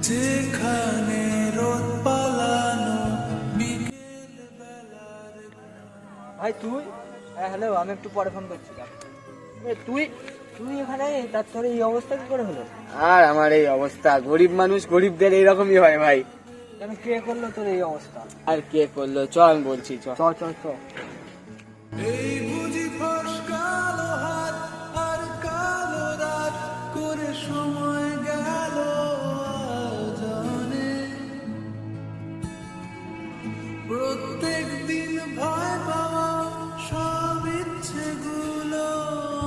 যেখানে রোদ পালানো বিকেল বেলার। ভাই তুই? হ্যাঁ হ্যালো, আমি একটু পরে ফোন করছিলাম। তুই তুই এখানে? তার তোর এই অবস্থা কি করে হলো? আর আমার এই অবস্থা, গরিব মানুষ, গরিবদের এইরকমই হয় ভাই। কেন, কে করলো তোর এই অবস্থা? আর কে করলো, চ আমি বলছি, চ চ চ চ। এই বুঝি ফস কালো হাত আর কালো রাত করে সময় গেল জানে। প্রত্যেক দিন ভয় পাওয়া সব ইচ্ছেগুলো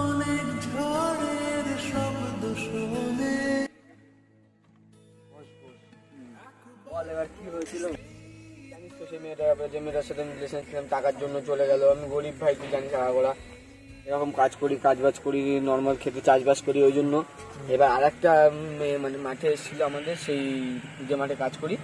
অনেক ঝড়ের শব্দ শোনে। বল এবার কি হয়েছিল? জানিস তো, সেই মেয়েটা, যে মেয়েটার সাথে আমি রিলেশন ছিলাম, টাকার জন্য চলে গেল। আমি গরিব ভাই, তুই জানিস আগাগোড়া এরকম কাজ করি, কাজবাজ করি, নর্মাল খেতে চাষবাস করি, ওই জন্য। এবার আর একটা মেয়ে মানে মাঠে এসেছিল আমাদের, সেই যে মাঠে কাজ করি।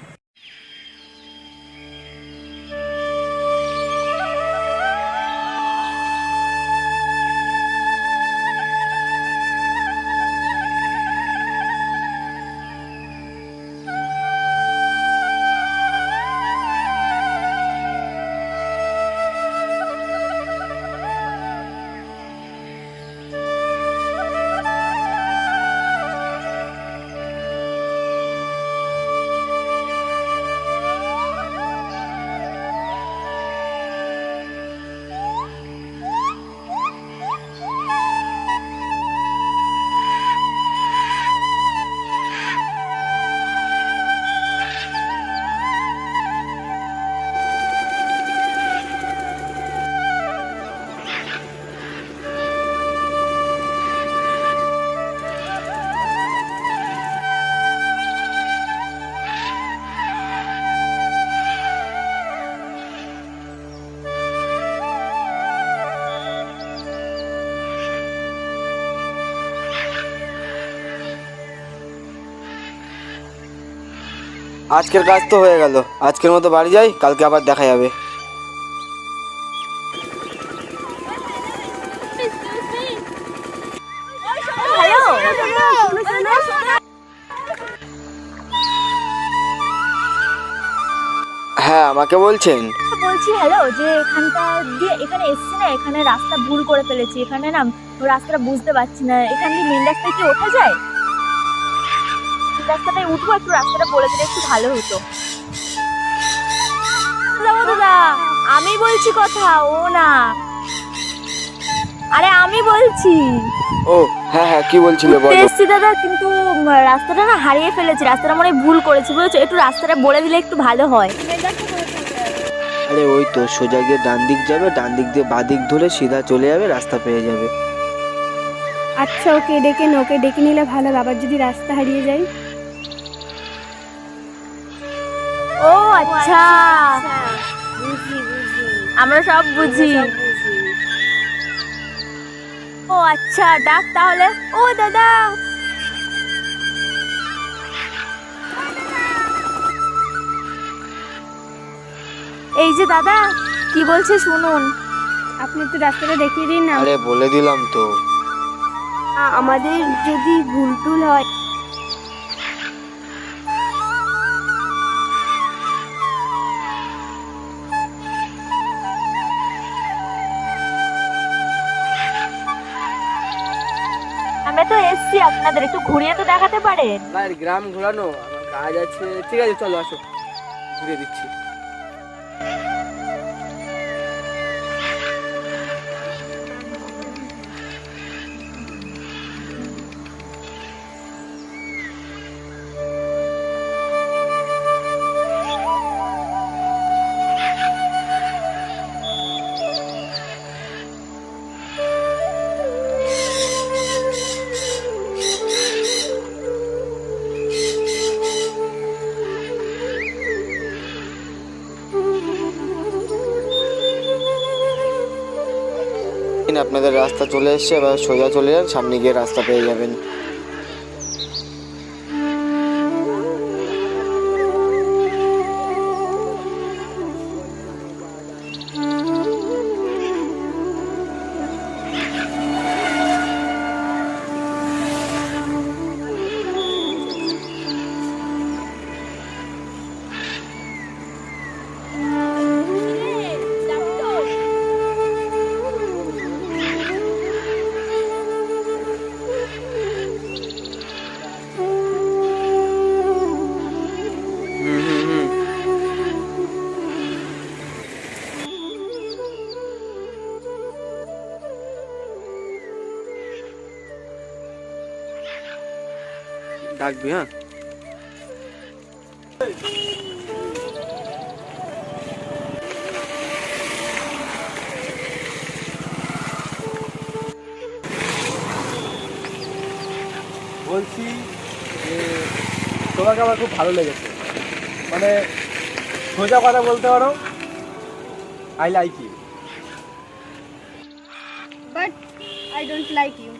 আজকের কাজ তো হয়ে গেল, আজকের মতো বাড়ি যাই, কালকে আবার দেখা যাবে। হ্যাঁ, আমাকে বলছেন? বলছি হ্যালো, যে এখানটা দিয়ে এখানে এসছি না, এখানে রাস্তা ভুল করে ফেলেছি। এখানে না রাস্তাটা বুঝতে পারছি না, এখান দিয়ে মেন রাস্তায় কি ওঠা যায়? রাস্তাটায় উঠবো, একটু রাস্তাটা বলে দিলে একটু ভালো হতো। দাদা, আমি বলছি কথা, ও না। আরে আমি বলছি। ও হ্যাঁ হ্যাঁ, কি বলছিলে বলো। এসছি দাদা, কিন্তু রাস্তাটা না হারিয়ে ফেলেছি, রাস্তাটা মনে হয় ভুল করেছি, বুঝেছো? একটু রাস্তাটা বলে দিলে একটু ভালো হয়। আরে ওই তো, সোজা গিয়ে ডান দিক যাবে, ডান দিক দিয়ে বাঁ দিক ধরে সিধা চলে যাবে, রাস্তা পেয়ে যাবে। আচ্ছা, ওকে ডেকে নিলে ভালো, আবার যদি রাস্তা হারিয়ে যায়। ও আচ্ছা, আমরা সব বুঝি। ও আচ্ছা, ডাক তাহলে। ও দাদা, এই যে দাদা, কি বলছে শুনুন। আপনি একটু রাস্তাটা দেখিয়ে দিন না। আরে বলে দিলাম তো। আমাদের যদি ভুল টুল হয়। আমরা তো এসছি, আপনাদের একটু ঘুরিয়ে তো দেখাতে পারেন। আমার গ্রাম ঘোরানো, আমার কাজ আছে। ঠিক আছে, চলো আসো, ঘুরে দিচ্ছি। আপনাদের রাস্তা চলে এসছে, এবার সোজা চলে যান, সামনে গিয়ে রাস্তা পেয়ে যাবেন। ডাকবি, হ্যাঁ? বলছি যে তোমাকে আমার খুব ভালো লেগেছে, মানে সোজা কথা বলতে পারো, I like you. But I don't like you.